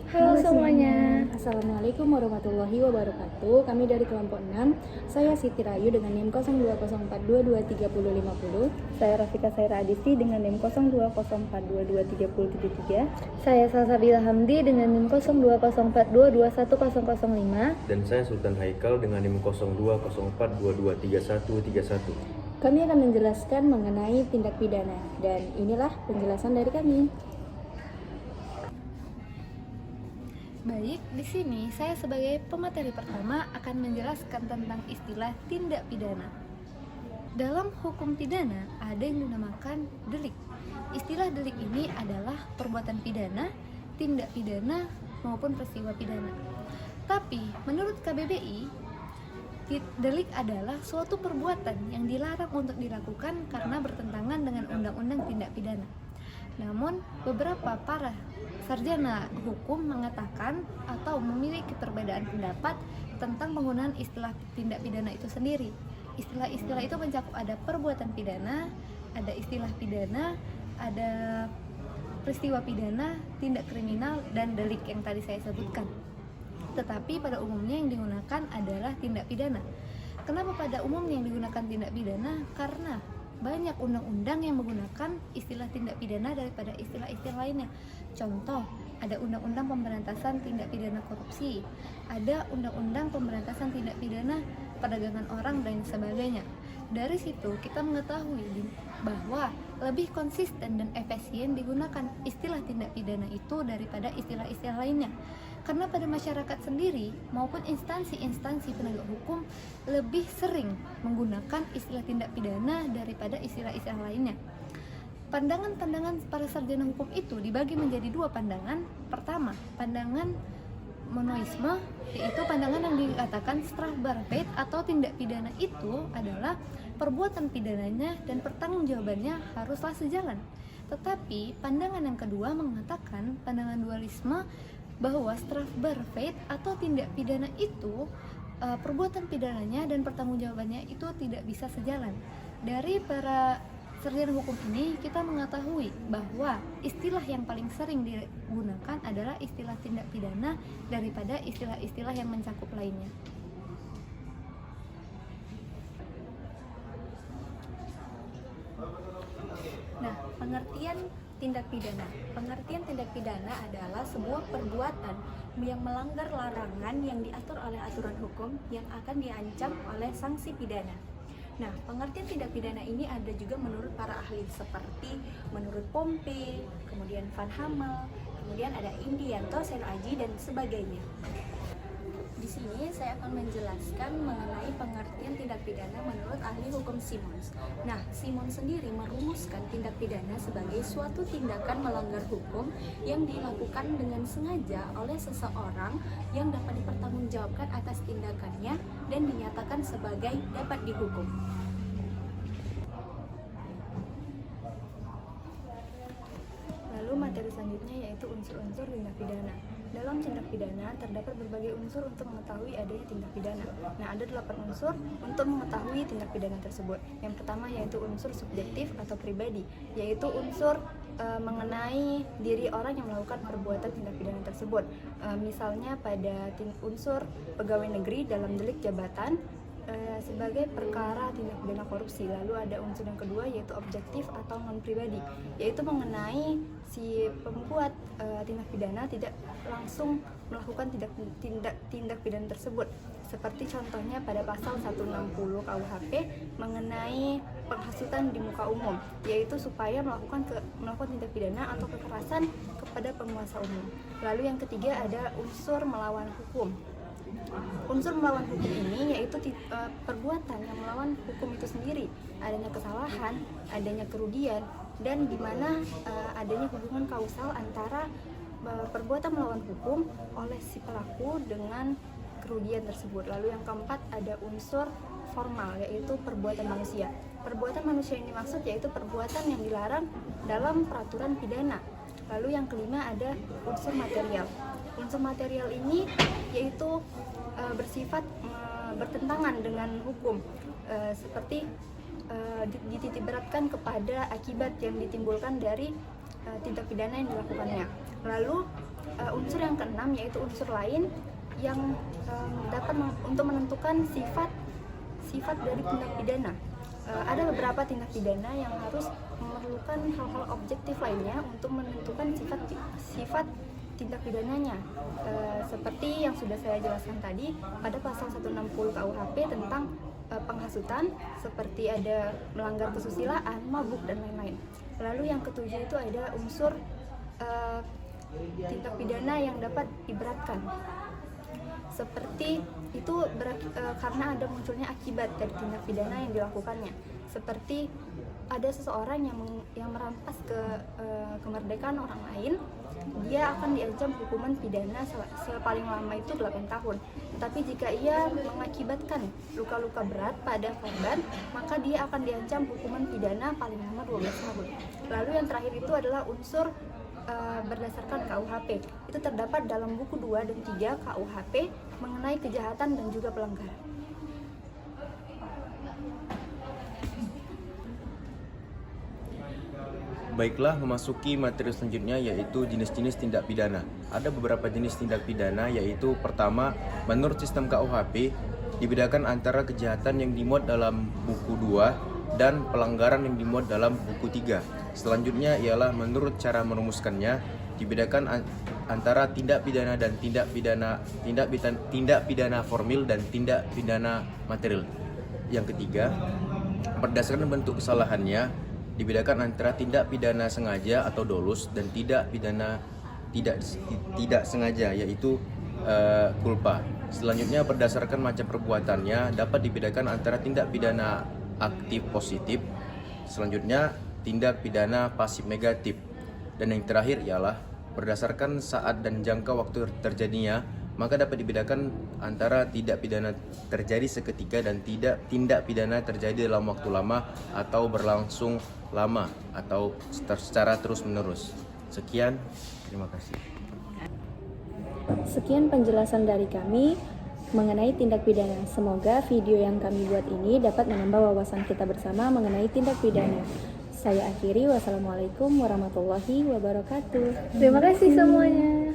Halo semuanya. Assalamualaikum warahmatullahi wabarakatuh. Kami dari kelompok 6. Saya Siti Rayu dengan NIM 0204223050. Saya Rafika Saira Adisi dengan NIM 0204223073. Saya Salsabila Hamdi dengan NIM 0204221005. Dan saya Sultan Haikal dengan NIM 0204223131. Kami akan menjelaskan mengenai tindak pidana dan inilah penjelasan dari kami. Baik, di sini saya sebagai pemateri pertama akan menjelaskan tentang istilah tindak pidana. Dalam hukum pidana ada yang dinamakan delik. Istilah delik ini adalah perbuatan pidana, tindak pidana maupun peristiwa pidana. Tapi menurut KBBI, delik adalah suatu perbuatan yang dilarang untuk dilakukan karena bertentangan dengan undang-undang tindak pidana. Namun, beberapa para sarjana hukum mengatakan atau memiliki perbedaan pendapat tentang penggunaan istilah tindak pidana itu sendiri. Istilah-istilah itu mencakup ada perbuatan pidana, ada istilah pidana, ada peristiwa pidana, tindak kriminal, dan delik yang tadi saya sebutkan. Tetapi pada umumnya yang digunakan adalah tindak pidana. Kenapa pada umumnya yang digunakan tindak pidana? Karena banyak undang-undang yang menggunakan istilah tindak pidana daripada istilah-istilah lainnya. Contoh, ada undang-undang pemberantasan tindak pidana korupsi, ada undang-undang pemberantasan tindak pidana perdagangan orang dan sebagainya. Dari situ kita mengetahui bahwa lebih konsisten dan efisien digunakan istilah tindak pidana itu daripada istilah-istilah lainnya. Karena pada masyarakat sendiri maupun instansi-instansi penegak hukum lebih sering menggunakan istilah tindak pidana daripada istilah-istilah lainnya. Pandangan-pandangan para sarjana hukum itu dibagi menjadi dua pandangan. Pertama, pandangan monoisme, yaitu pandangan yang dikatakan strafbarkeit atau tindak pidana itu adalah perbuatan pidananya dan pertanggungjawabannya haruslah sejalan. Tetapi pandangan yang kedua mengatakan pandangan dualisme bahwa strafbarkeit atau tindak pidana itu perbuatan pidananya dan pertanggungjawabannya itu tidak bisa sejalan. Dari para sarjana hukum ini kita mengetahui bahwa istilah yang paling sering digunakan adalah istilah tindak pidana daripada istilah-istilah yang mencakup lainnya. Nah, pengertian tindak pidana. Pengertian tindak pidana adalah sebuah perbuatan yang melanggar larangan yang diatur oleh aturan hukum yang akan diancam oleh sanksi pidana. Nah, pengertian tindak pidana ini ada juga menurut para ahli seperti menurut Pompe, kemudian Van Hamel, kemudian ada Indianto, Sen Aji, dan sebagainya. Di sini saya akan menjelaskan mengenai pengertian tindak pidana menurut ahli hukum Simons. Nah, Simons sendiri merumuskan tindak pidana sebagai suatu tindakan melanggar hukum yang dilakukan dengan sengaja oleh seseorang yang dapat dipertanggungjawabkan atas tindakannya dan dinyatakan sebagai dapat dihukum. Lalu materi selanjutnya yaitu unsur-unsur tindak pidana. Dalam tindak pidana terdapat berbagai unsur untuk mengetahui adanya tindak pidana. Nah, ada 8 unsur untuk mengetahui tindak pidana tersebut. Yang pertama yaitu unsur subjektif atau pribadi, yaitu unsur mengenai diri orang yang melakukan perbuatan tindak pidana tersebut. Misalnya pada unsur pegawai negeri dalam delik jabatan sebagai perkara tindak pidana korupsi. Lalu ada unsur yang kedua yaitu objektif atau non pribadi, yaitu mengenai si pembuat tindak pidana tidak langsung melakukan tindak pidana tersebut. Seperti contohnya pada pasal 160 KUHP mengenai penghasutan di muka umum, yaitu supaya melakukan tindak pidana atau kekerasan kepada penguasa umum. Lalu yang ketiga ada unsur melawan hukum. Unsur melawan hukum ini yaitu perbuatan yang melawan hukum itu sendiri, adanya kesalahan, adanya kerugian, dan di mana adanya hubungan kausal antara perbuatan melawan hukum oleh si pelaku dengan kerugian tersebut. Lalu yang keempat ada unsur formal, yaitu perbuatan manusia. Perbuatan manusia yang dimaksud yaitu perbuatan yang dilarang dalam peraturan pidana. Lalu yang kelima ada unsur material. Unsur material ini yaitu bersifat bertentangan dengan hukum, seperti dititikberatkan kepada akibat yang ditimbulkan dari tindak pidana yang dilakukannya. Lalu unsur yang keenam yaitu unsur lain yang dapat untuk menentukan sifat dari tindak pidana. Ada beberapa tindak pidana yang harus memerlukan hal-hal objektif lainnya untuk menentukan sifat tindak pidananya. Seperti yang sudah saya jelaskan tadi pada pasal 160 KUHP tentang penghasutan, seperti ada melanggar kesusilaan, mabuk, dan lain-lain. Lalu yang ketujuh itu ada unsur tindak pidana yang dapat diberatkan. Seperti itu karena ada munculnya akibat dari tindak pidana yang dilakukannya. Seperti ada seseorang yang merampas kemerdekaan orang lain, dia akan diancam hukuman pidana sepaling lama itu 8 tahun. Tapi jika ia mengakibatkan luka-luka berat pada korban, maka dia akan diancam hukuman pidana paling lama 12 tahun. Lalu yang terakhir itu adalah unsur berdasarkan KUHP. Itu terdapat dalam buku 2 dan 3 KUHP mengenai kejahatan dan juga pelanggaran. Baiklah, memasuki materi selanjutnya yaitu jenis-jenis tindak pidana. Ada beberapa jenis tindak pidana yaitu pertama, menurut sistem KUHP dibedakan antara kejahatan yang dimuat dalam buku 2 dan pelanggaran yang dimuat dalam buku 3. Selanjutnya ialah menurut cara merumuskannya dibedakan antara tindak pidana dan tindak pidana formil dan tindak pidana material. Yang ketiga, berdasarkan bentuk kesalahannya dibedakan antara tindak pidana sengaja atau dolus dan tindak pidana tidak sengaja yaitu culpa. Selanjutnya berdasarkan macam perbuatannya dapat dibedakan antara tindak pidana aktif positif, selanjutnya tindak pidana pasif negatif, dan yang terakhir ialah berdasarkan saat dan jangka waktu terjadinya, maka dapat dibedakan antara tindak pidana terjadi seketika dan tindak pidana terjadi dalam waktu lama atau berlangsung lama atau secara terus-menerus. Sekian, terima kasih. Sekian penjelasan dari kami mengenai tindak pidana. Semoga video yang kami buat ini dapat menambah wawasan kita bersama mengenai tindak pidana. Saya akhiri, wassalamualaikum warahmatullahi wabarakatuh. Terima kasih semuanya.